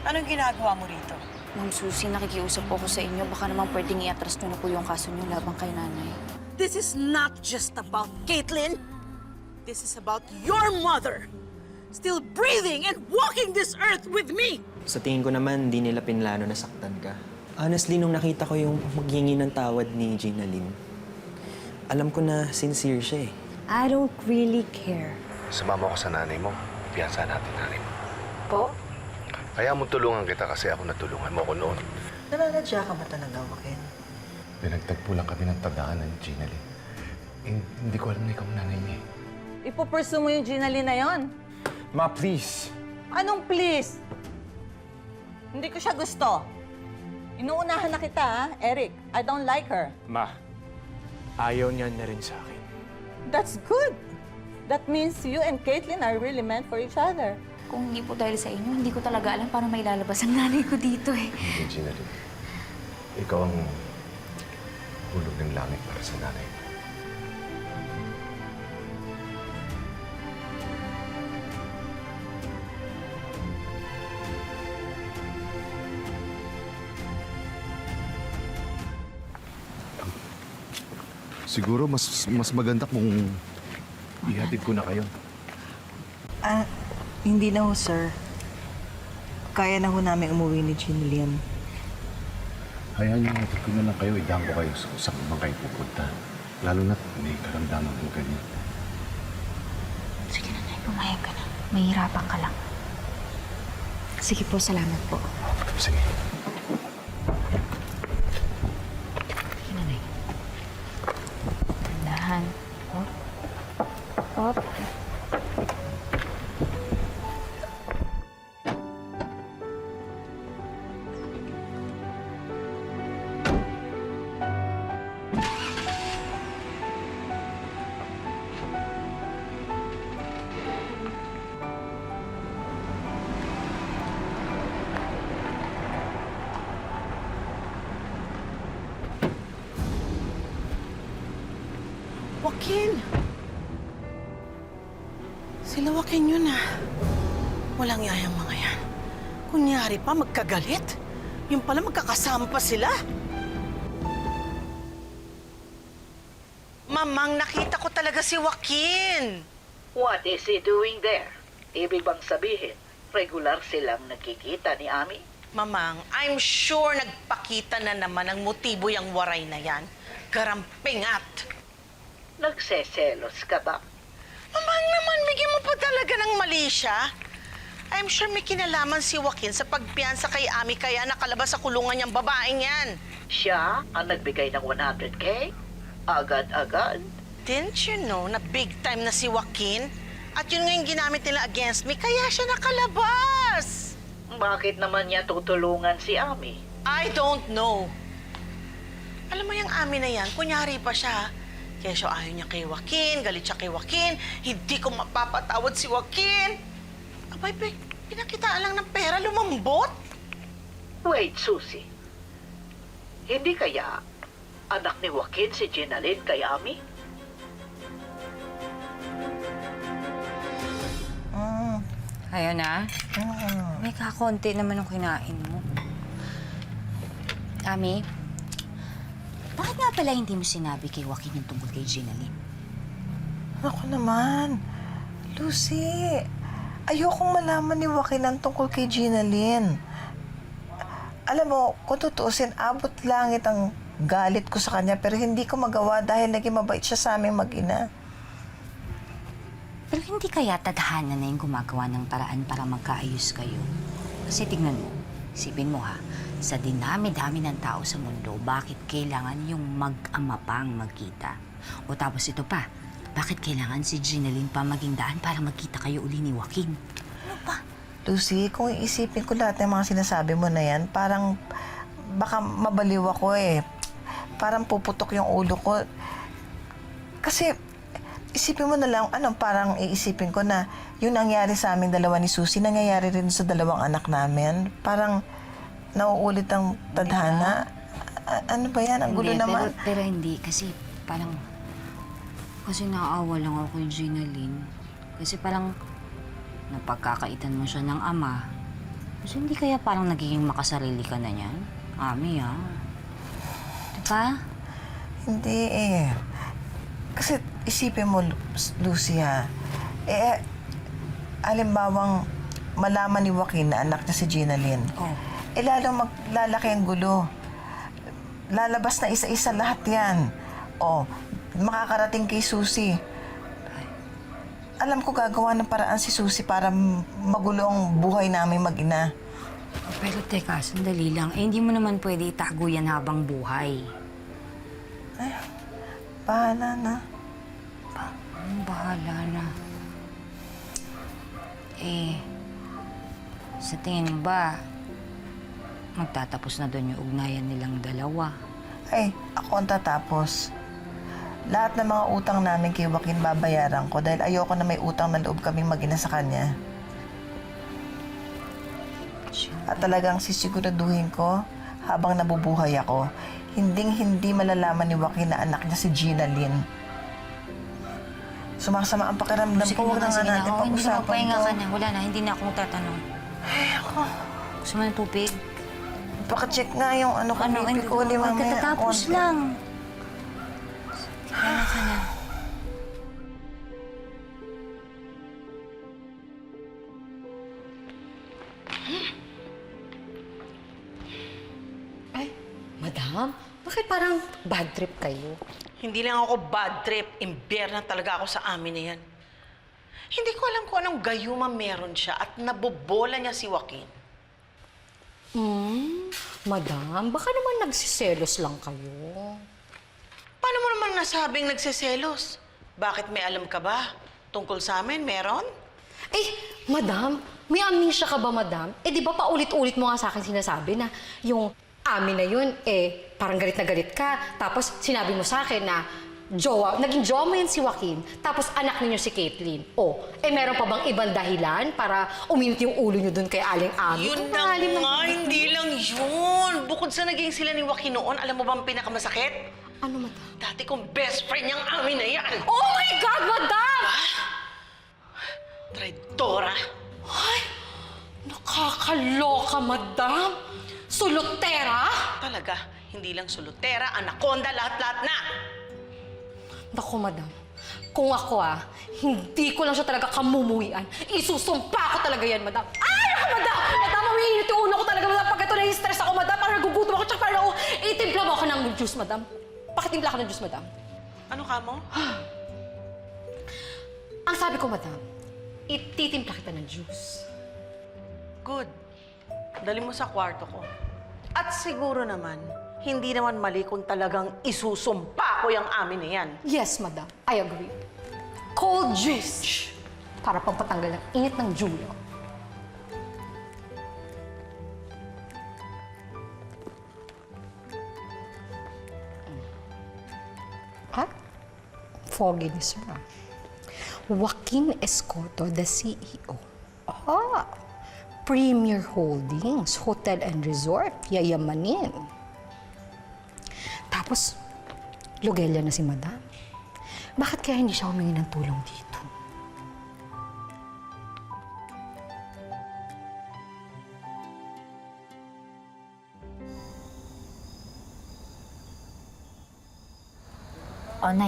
Anong ginagawa mo rito? Ma'am Susie, nakikiusap po ako sa inyo. Baka naman pwedeng i-atras nyo na po yung kaso nyo laban kay nanay. This is not just about Caitlin. This is about your mother. Still breathing and walking this earth with me. Sa tingin ko naman, hindi nila pinlano na saktan ka. Honestly, nung nakita ko yung maghingi ng tawad ni Gina Lynn, alam ko na sincere siya eh. I don't really care. Sumama ko sa nanay mo. Piyansa natin nanay mo. Po? Kaya mo tulungan kita kasi ako natulungan mo ko noon. Nananadya ka ba talaga, Joaquin? Pinagtagpo lang kami ng tadaanan ni Gina Lynn. Hindi ko alam na ikaw ang nanay niya. Ipupursue mo yung Gina Lynn na yun? Ma, please! Anong please? Hindi ko siya gusto. Inuunahan na kita, ha? Eric. I don't like her. Ma, ayaw niya na rin sa akin. That's good. That means you and Caitlin are really meant for each other. Kung hindi po dahil sa inyo, hindi ko talaga alam paano may lalabas ang nanay ko dito eh. Hindi, Gina Lynn. Ikaw ang hulog ng langit para sa nanay mo. Siguro mas maganda kung ihatid ko na kayo. Hindi na ho, sir. Kaya na ho namin umuwi ni Gina Lynn. Hayaan niyo, hatid ko na lang kayo. Idahan ko kayo sa saan man kayo pupunta. Lalo na't may karamdaman ko ganyan. Sige nanay, pumayag ka na. Mahirapan ka lang. Sige po, salamat po. Sige. Sige nanay. Dahan. Hop. Hop. Joaquin! Sila Joaquin yun ah. Walang yayang mga yan. Kunyari pa, magkagalit. Yung pala, magkakasama pa sila. Mamang, nakita ko talaga si Joaquin. What is he doing there? Ibig bang sabihin, regular silang nagkikita ni Ami? Mamang, I'm sure nagpakita na naman ang motibo yung waray na yan. Garampingat. Nagseselos ka ba? Mamang naman, bigyan mo pa talaga ng mali siya. I'm sure may kinalaman si Joaquin sa pagpiyansa kay Ami kaya nakalabas sa kulungan niyang babaeng yan. Siya ang nagbigay ng 100K? Agad-agad? Didn't you know na big time na si Joaquin? At yun nga yung ginamit nila against me, kaya siya nakalabas. Bakit naman niya tutulungan si Ami? I don't know. Alam mo yung Ami na yan, kunyari pa siya. Kaya siya ayaw niya kay Joaquin, galit siya kay Joaquin, hindi ko mapapatawad si Joaquin. Abay, pinakitaan lang ng pera, lumambot. Wait, Susie. Hindi kaya anak ni Joaquin si Gina Lynn kay Ami? Ayun na. May kakonti naman ang kinain mo. Ami, bakit nga pala hindi mo sinabi kay Joaquin yung tungkol kay Gina Lynn? Ako naman. Lucy, ayokong malaman ni Joaquin ang tungkol kay Gina Lynn. Alam mo, kung tutuusin, abot langit ang galit ko sa kanya pero hindi ko magawa dahil naging mabait siya sa aming mag-ina. Pero hindi kaya tadhana na yung gumagawa ng paraan para magkaayos kayo? Kasi tignan mo, isipin mo ha, sa dinami-dami ng tao sa mundo, bakit kailangan yung mag-ama pang magkita? O tapos ito pa, bakit kailangan si Gina Lynn pa maging daan para magkita kayo uli ni Joaquin? Ano pa? Lucy, kung iisipin ko lahat ng mga sinasabi mo na yan, parang baka mabaliw ako eh. Parang puputok yung ulo ko. Kasi isipin mo na lang, parang iisipin ko na yung nangyari sa aming dalawa ni Susie, nangyayari rin sa dalawang anak namin. Parang nauulit ang tadhana. Ano ba yan? Ang gulo Hindi, naman. Pero hindi, kasi parang... Kasi naaawa lang ako kay Gina Lynn. Kasi parang napagkakaitan mo siya ng ama. So, hindi kaya parang nagiging makasarili ka na niyan? Ami, ah. Diba? Hindi eh. Kasi isipin mo, Lucia, alimbawang malaman ni Joaquin na anak niya si Gina Lynn. Oh. Lalong maglalaki ang gulo. Lalabas na isa-isa lahat yan. Makakarating kay Susie. Alam ko gagawa ng paraan si Susie para magulo ang buhay namin mag-ina. Pero teka, sandali lang. Hindi mo naman pwede itago yan habang buhay. Bahala na. Bahala na. Sa tingin mo ba, magtatapos na doon yung ugnayan nilang dalawa? Ako ang tatapos. Lahat ng mga utang namin kay Joaquin babayaran ko dahil ayoko na may utang na loob kaming mag-ina sa kanya. At talagang sisiguraduhin ko, habang nabubuhay ako, hinding-hindi malalaman ni Joaquin na anak niya si Gina Lynn. Sumasama ang pakiramdam ko. Huwag na nga natin Hindi na pag-usapan mapahinga to. ka na. Wala na, hindi na ako tatanong. Ako. Gusto mo ng tubig? Paka-check nga yung ano ko, BP ko. Di mamaya. Katatapos konti. lang. Kaya ka na. Madam, bakit parang bad trip kayo? Hindi lang ako bad trip. Imber na talaga ako sa amin na yan. Hindi ko alam kung anong gayuma meron siya at nabobola niya si Joaquin. Madam, baka naman nagsiselos lang kayo. Paano mo naman nasabing nagseselos? Bakit may alam ka ba? Tungkol sa amin, meron? Madam, may amnesia ka ba, madam? Di ba paulit-ulit mo nga sa akin sinasabi na yung amin na yun, parang galit na galit ka. Tapos sinabi mo sa akin na naging jowa mo yan si Joaquin, tapos anak ninyo si Caitlyn. Meron pa bang ibang dahilan para uminit yung ulo nyo dun kay Aling Ami? Yun na nga, hindi lang yun. Bukod sa naging sila ni Joaquin noon, alam mo ba ang pinakamasakit? Ano, madam? Dati kong best friend niyang amin na yan. Oh my God, madam! Traidora. Ay, nakakaloka, madam! Sulotera? Talaga, hindi lang solutera, anaconda, lahat-lahat na. Naku, madam. Kung ako hindi ko lang siya talaga kamumuhian. Isusumpa ko talaga yan, madam. Ay, ako, madam! Madam, umiinit yung ulo ko talaga, madam. Pag ito na-stress ako, madam, parang nagugutom ako, tsaka parang itimpla mo ako ng juice, madam. Pakitimpla ako ng juice, madam. Ano ka mo? Ang sabi ko, madam, ititimpla kita ng juice. Good. Dali mo sa kwarto ko. At siguro naman, hindi naman mali kung talagang isusumpa ko yung amin na yan. Yes, madam. I agree. Cold juice. Para pampatanggal ng init ng Julio. Foggy ni sir. Joaquin Escoto, the CEO. Premier Holdings, Hotel and Resort, yayamanin. Tapos, Logelia na si madam. Bakit kaya hindi siya humingi ng tulong dito?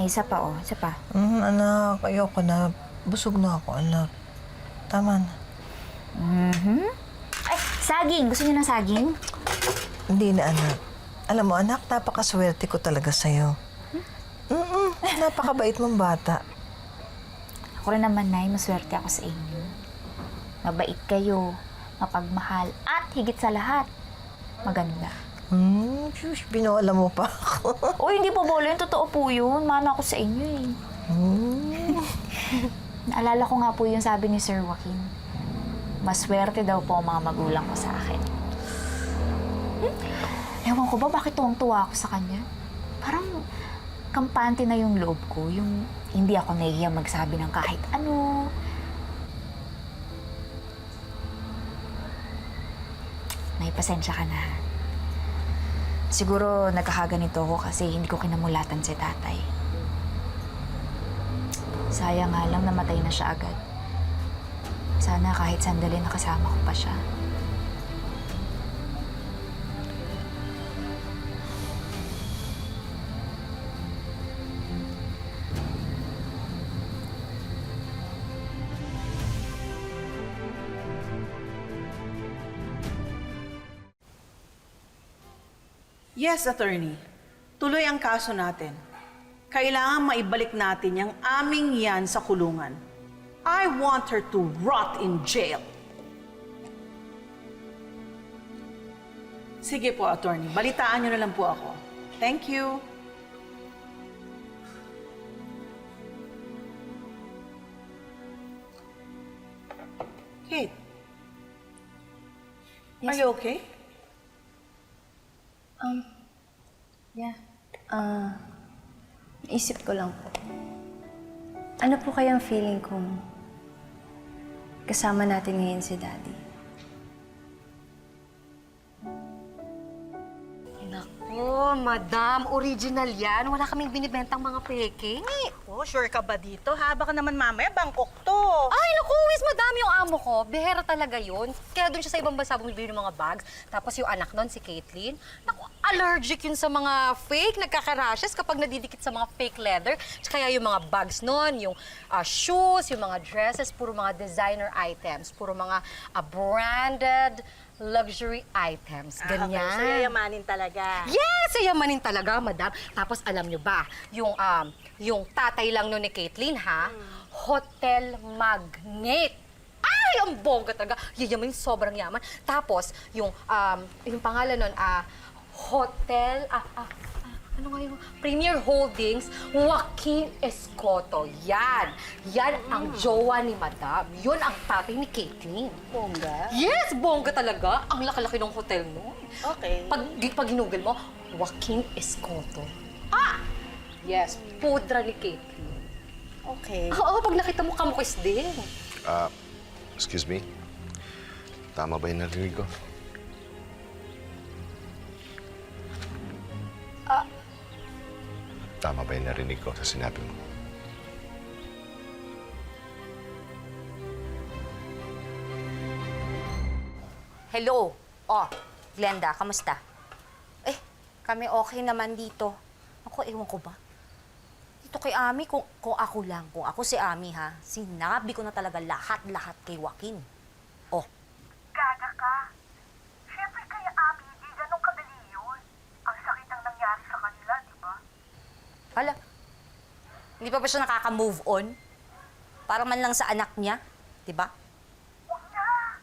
Isa pa, isa pa. Anak, ayoko na. Busog na ako, anak. Tama na. Ay, saging! Gusto niyo ng saging? Hindi na, anak. Alam mo, anak, napakaswerte ko talaga sa'yo. Napakabait mong bata. Ako rin naman, Nay, maswerte ako sa inyo. Mabait kayo, mapagmahal, at higit sa lahat, maganda. Shush, binola mo pa ako. Hindi po bolo yun. Totoo po yun. Mana ako sa inyo eh. Naalala ko nga po yung sabi ni Sir Joaquin. Maswerte daw po ang mga magulang ko sa akin. Ewan ko ba bakit tuwang-tuwa ako sa kanya? Parang kampante na yung loob ko. Yung hindi ako nahihiya magsabi ng kahit ano. May pasensya ka na. Siguro nagkakaganito ako kasi hindi ko kinamulatan si tatay. Sayang nga lang namatay na siya agad. Sana kahit sandali nakasama ko pa siya. Yes, attorney. Tuloy ang kaso natin. Kailangan maibalik natin yung aming yan sa kulungan. I want her to rot in jail. Sige po, attorney. Balitaan niyo na lang po ako. Thank you. Kate. Yes. Are you okay? Yeah. Isip ko lang po. Ano po kayang feeling kung kasama natin ngayon si Daddy? Nako, madam, original yan. Wala kaming binibentang mga peke. Oh, sure ka ba dito, ha? Baka naman mamaya Bangkok to. Ay, naku, Wiz, madam, yung amo ko. Behera talaga yun. Kaya doon siya sa ibang bansa bumibili ng mga bags. Tapos yung anak nun, si Caitlyn, naku, allergic yun sa mga fake. Nagkaka-rashes kapag nadidikit sa mga fake leather. Kaya yung mga bags nun, yung shoes, yung mga dresses, puro mga designer items. Puro mga branded luxury items. Ganyan. So, yayamanin talaga. Yes! Yayamanin talaga, madam. Tapos alam nyo ba, yung tatay lang nun ni Caitlyn, ha? Hotel magnate. Ay, ang bongga talaga. Yayaman, sobrang yaman. Tapos, yung pangalan nun, Hotel, ano nga yung Premier Holdings, Joaquin Escoto. Yan. Yan ang jowa ni Madam. Yun ang tatay ni Caitlyn. Bongga? Yes, bongga talaga. Ang laki-laki ng hotel nun. Okay. Pag ginugol mo, Joaquin Escoto. Yes, pudra ni Caitlyn. Okay. Oo, pag nakita mo, kamukis din. Excuse me? Tama ba yung narinig ko? Tama ba yung narinig ko sa sinabi mo? Hello. Oh, Glenda, kamusta? Kami okay naman dito. Ako, ewan ko ba? Dito kay Ami, kung ako lang, kung ako si Ami, ha, sinabi ko na talaga lahat-lahat kay Joaquin. Oh. Gaga ka. Siyempre kaya Ami, hindi ganun kadali yun. Ang sakit ang nangyari sa kanila, di ba? Hala, hindi pa ba siya nakaka-move on? Para man lang sa anak niya, di ba? Huwag na.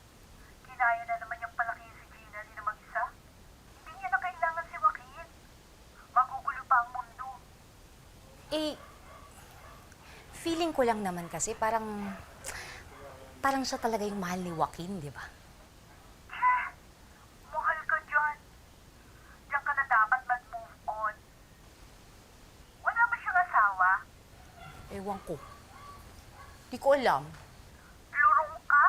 Kinaya na naman yung palaki si Gina ni na mag-isa. Hindi niya na kailangan si Joaquin. Magugulo pa ang mundo. Feeling ko lang naman kasi parang siya talaga yung mahal ni Joaquin, di ba? Mahal ka dyan. Diyan ka na dapat mag-move on. Wala ba siyang asawa? Ewan ko. Di ko alam. Lurong ka?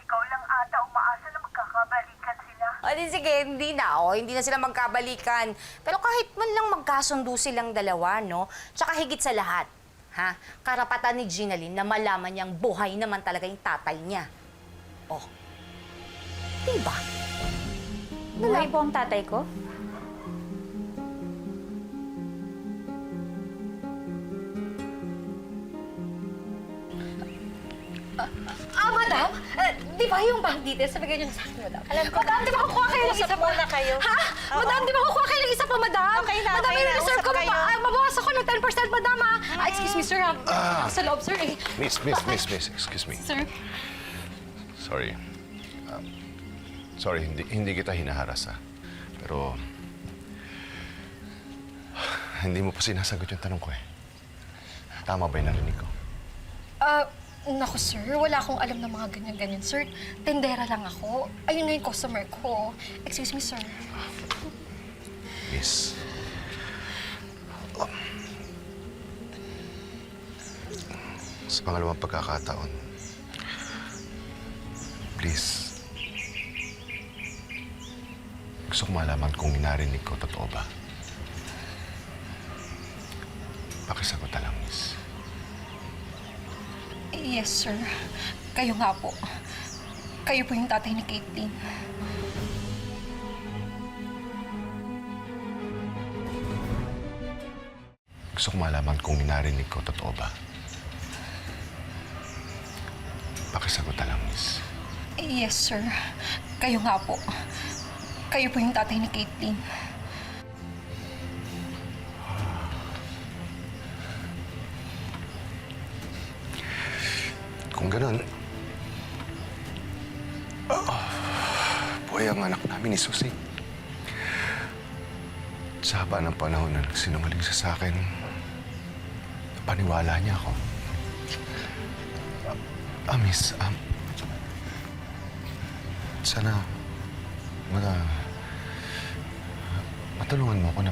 Ikaw lang ata umaasa na magkakabalikan sila. O di sige, hindi na. Hindi na sila magkabalikan. Pero kahit man lang magkasundo silang dalawa, no? Tsaka higit sa lahat, ha? Karapatan ni Ginalyn na malaman niyang buhay naman talaga yung tatay niya. Oh. Diba? Buhay po ang tatay ko? Madam, di ba yung bank details? Sabi ganyan sa akin, madam. Alam ko. Madam, di ba kukuha kayo ng isa pa? Muna kayo. Ha? Madam, di ba kukuha kayo ng isa pa, madam? Okay na, Madam, okay na. i-reserve ko Usap kayo. mabawas ako ng 10%, madam, ha? Excuse me, sir, ha? Sa loob, sir, eh. Miss, excuse me. Sir? Sorry. Sorry, hindi kita hinaharas, ha? Pero... hindi mo pa sinasagot yung tanong ko, eh. Tama ba yung narinig ko? Naku, sir, wala akong alam na mga ganyan-ganyan, sir. Tendera lang ako. Ayun na yung customer ko. Excuse me, sir. Miss. Sa pangalawang pagkakataon, please, gusto ko malaman kung narinig ko totoo ba. Pakisagot na lang, miss. Yes, sir. Kayo nga po. Kayo po yung tatay ni Caitlyn. Gusto ko malaman kung narinig ko totoo ba. Pakisagot na lang, miss. Yes, sir. Kayo nga po. kayo po yung tatay ni Caitlyn. Kung ganun, buhay ang anak namin ni Susie. Sa haba ng panahon na nagsinungaling siya sa akin, paniwala niya ako. Miss, sana matulungan mo ako na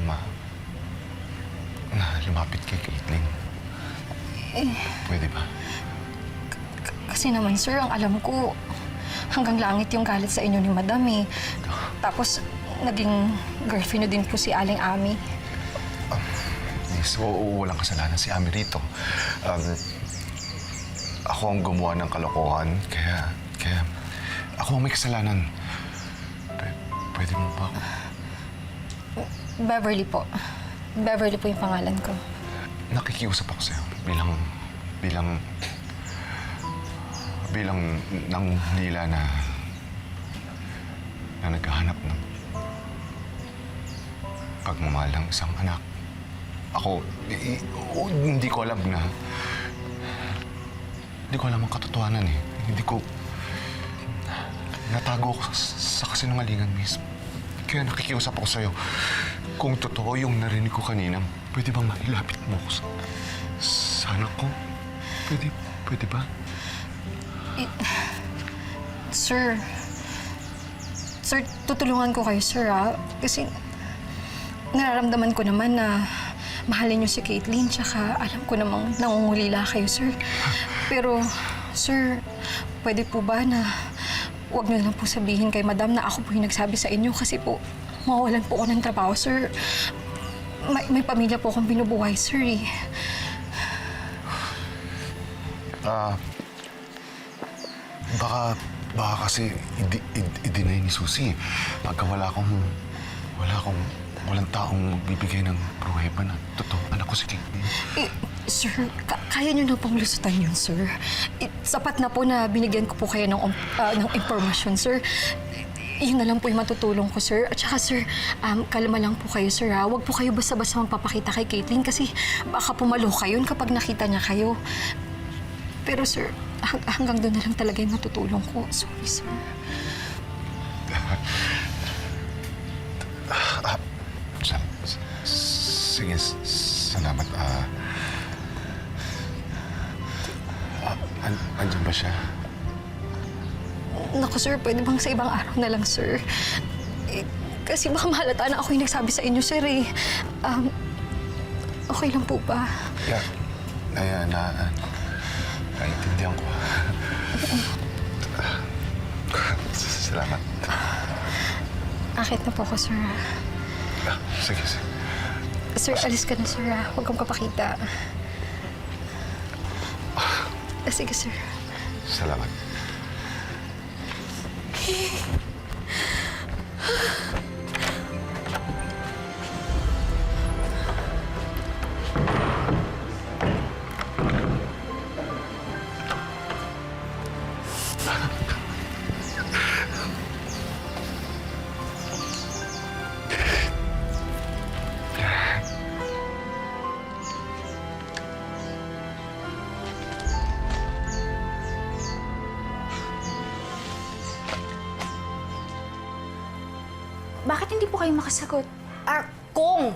lumapit kay Caitlyn. Pwede ba? Kasi naman, sir, ang alam ko, hanggang langit yung galit sa inyo ni Madam eh. Tapos, naging girlfriend na din po si Aling Ami. Miss, walang kasalanan si Ami rito. Ako ang gumawa ng kalokohan, kaya ako ang may kasalanan. Pwede mo ba ako? Beverly po. Beverly po yung pangalan ko. Nakikiusap ako sa'yo bilang nangnila na naghahanap ng pagmamahal ng isang anak. Ako, hindi ko alam ang katotohanan eh. Hindi ko natago ako sa kasinungalingan, miss. Kaya nakikiusap ako sa'yo. Kung totoo yung narinig ko kanina, pwede bang mailapit mo ako sa anak ko? Pwede ba? Sir, tutulungan ko kayo, sir, ha? Kasi nararamdaman ko naman na mahalin niyo si Caitlyn, tsaka alam ko namang nangungulila kayo, sir. Pero, sir, pwede po ba na huwag niyo lang po sabihin kay Madam na ako po yung nagsabi sa inyo kasi po mawawalan po ako ng trabaho, sir. May pamilya po akong binubuhay, sir, eh. Baka kasi i-deny ni Susie. Pagka walang taong magbibigay ng pruweba na totoo anak ko si Caitlyn. Sir, kaya niyo na pong lusutan yun, sir. Sapat na po na binigyan ko po kayo ng impormasyon, sir. Yun na lang po yung matutulong ko, sir. At saka, sir, kalma lang po kayo, sir, ha? Huwag po kayo basta-basta magpapakita kay Caitlyn kasi baka pumaloka yun kapag nakita niya kayo. Pero, sir, hanggang doon na lang talaga yung matutulong ko. Sorry, sir. Sige, salamat. Andyan ba siya? Naku, sir, pwede bang sa ibang araw na lang, sir? Kasi baka mahalata na ako yung nagsabi sa inyo, sir, eh. Okay lang po ba? Naiintindihan ko. Salamat. Akit na po ako, sir. Sige. Sir, alis ka na, sir. Huwag kang papakita. Sige, sir. Salamat. Bakit hindi po kayo makasagot? Kung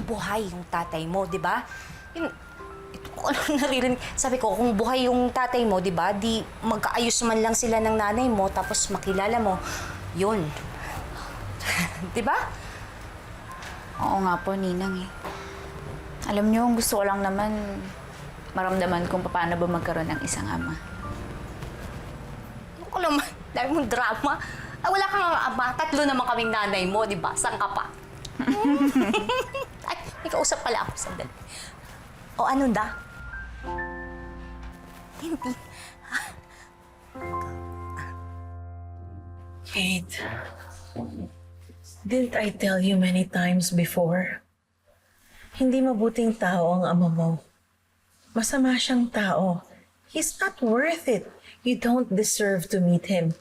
buhay yung tatay mo, di ba? Ito ko ano naririnig. Sabi ko, kung buhay yung tatay mo, di ba? Di magkaayos man lang sila ng nanay mo, tapos makilala mo. Yun. Di ba? Oo nga po, Ninang, eh. Alam niyo, gusto ko lang naman maramdaman kung paano ba magkaroon ng isang ama. Ano ko naman, dahil mong drama. Wala kang ama. 3 naman kaming nanay mo, di ba? Saan ka pa? Ay, may kausap pala ako. Sandali. O, ano da? Hindi. Kate, didn't I tell you many times before? Hindi mabuting tao ang ama mo. Masama siyang tao. He's not worth it. You don't deserve to meet him.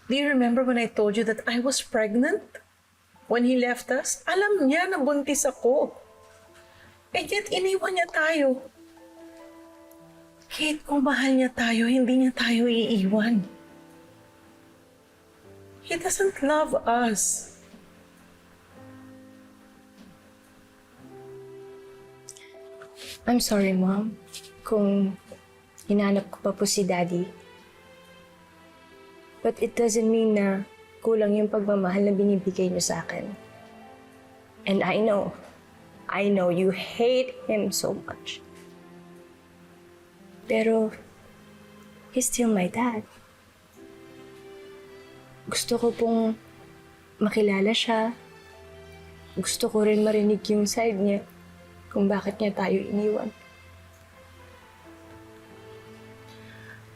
Do you remember when I told you that I was pregnant? When he left us, alam niya na buntis ako. And yet, iniwan niya tayo. Kate, kung mahal niya tayo, hindi niya tayo iiwan. He doesn't love us. I'm sorry, Mom, kung hinanap ko pa po si Daddy. But it doesn't mean na kulang yung pagmamahal na binibigay niyo sa akin. And I know you hate him so much. Pero, he's still my dad. Gusto ko pong makilala siya. Gusto ko rin marinig yung side niya kung bakit niya tayo iniwan.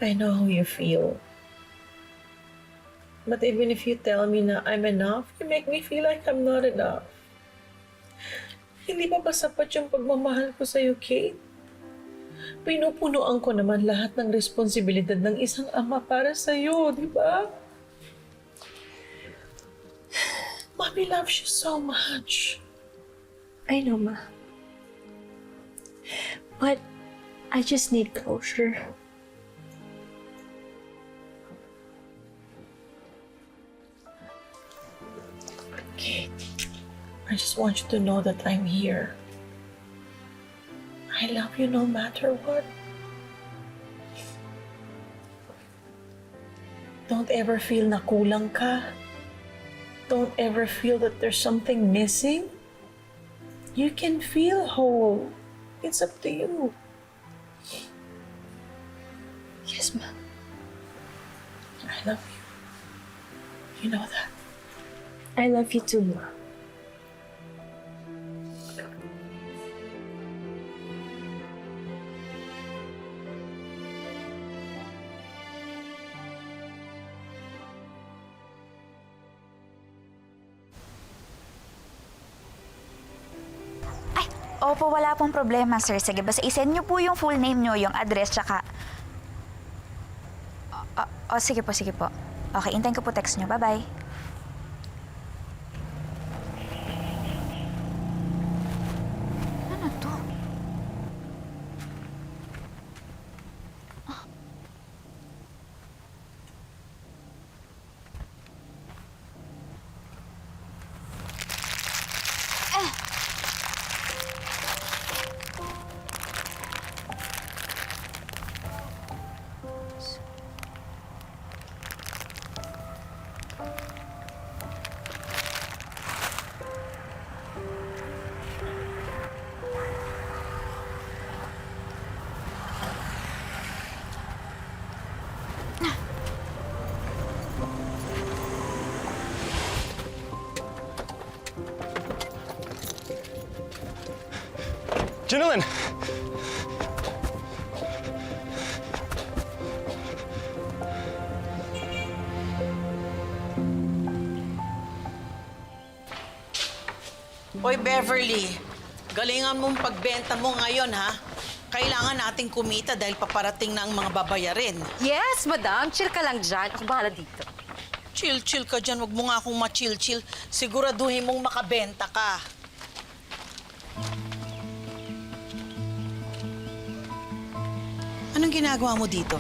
I know how you feel. But even if you tell me na I'm enough, you make me feel like I'm not enough. Hindi pa ba sapat yung pagmamahal ko sa'yo, Kate? Pinupunuan ko naman lahat ng responsibilidad ng isang ama para sa'yo, di ba? Mommy loves you so much. I know, Ma. But I just need closure. Kate, I just want you to know that I'm here. I love you no matter what. Don't ever feel na kulang ka. Don't ever feel that there's something missing. You can feel whole. It's up to you. Yes, Ma. I love you. You know that. I love you too, Ma. Opo, wala pong problema, sir. Sige, basta isend niyo po yung full name niyo, yung address, tsaka... sige po, sige po. Okay, hintayin ko po text niyo. Bye-bye. Ano to? Gentlemen! Hoy, Beverly. Galingan mong pagbenta mo ngayon, ha? Kailangan nating kumita dahil paparating na ang mga babayarin. Yes, madam. Chill ka lang dyan. Ako bahala dito. Chill-chill ka dyan. Huwag mo nga akong ma-chill-chill. Siguraduhin mong makabenta ka. Anong ginagawa mo dito?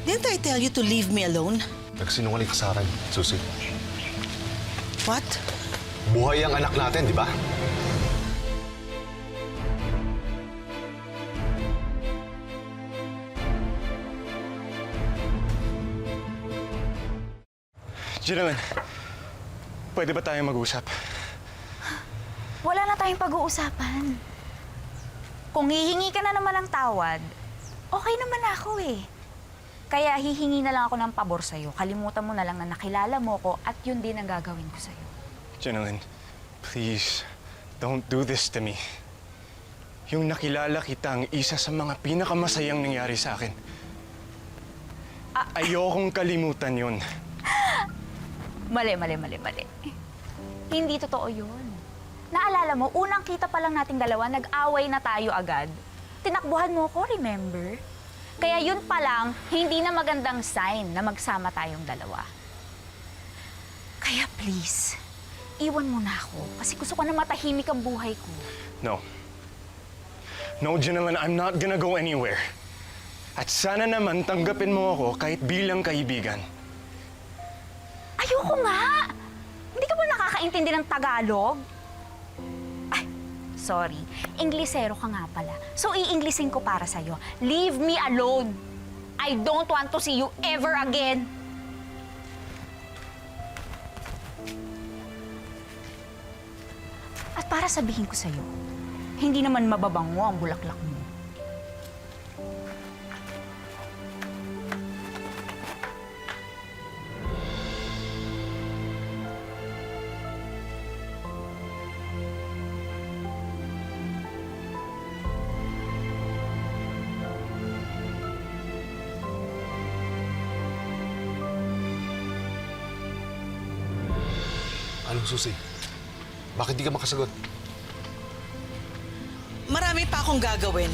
Didn't I tell you to leave me alone? Nagsinungaling ka sa akin, Susie. What? Buhay ang anak natin, di ba? Gentlemen, pwede ba tayong mag-usap? Wala na tayong pag-uusapan. Kung hihingi ka na naman ng tawad, okay naman ako eh. Kaya hihingi na lang ako ng pabor sa'yo. Kalimutan mo na lang na nakilala mo ko at yun din ang gagawin ko sa'yo. Gentlemen, please, don't do this to me. Yung nakilala kita ang isa sa mga pinakamasayang nangyari sa akin. Ayokong kalimutan yun. Mali. Hindi totoo yun. Naalala mo, unang kita pa lang nating dalawa, nag-away na tayo agad. Tinakbuhan mo ko, remember? Kaya yun pa lang, hindi na magandang sign na magsama tayong dalawa. Kaya please, iwan mo na ako. Kasi gusto ko na matahimik ang buhay ko. No. No, Janelle, I'm not gonna go anywhere. At sana naman tanggapin mo ako kahit bilang kaibigan. Ayoko nga! Hindi ka ba nakakaintindi ng Tagalog? Ay, sorry. Inglesero ka nga pala. So, i-Englishin ko para sa'yo. Leave me alone! I don't want to see you ever again! At para sabihin ko sa'yo, hindi naman mababango ang bulaklak mo. Anong susi? Bakit di ka makasagot? Marami pa akong gagawin.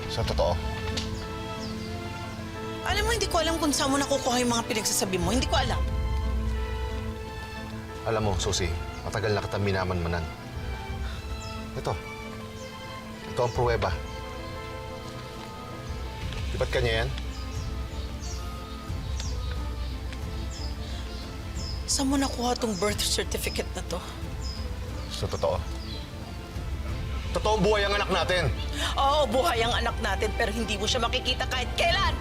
Sa totoo? Alam mo, hindi ko alam kung saan mo nakukuha yung mga pinagsasabi mo. Hindi ko alam. Alam mo, Susi, matagal na kitang minamanmanan. Ito. Ito ang pruweba. Di ba't kanya yan? Saan mo nakuha tong birth certificate na to? Sa totoo? Totoong buhay ang anak natin. Oo, buhay ang anak natin pero hindi mo siya makikita kahit kailan.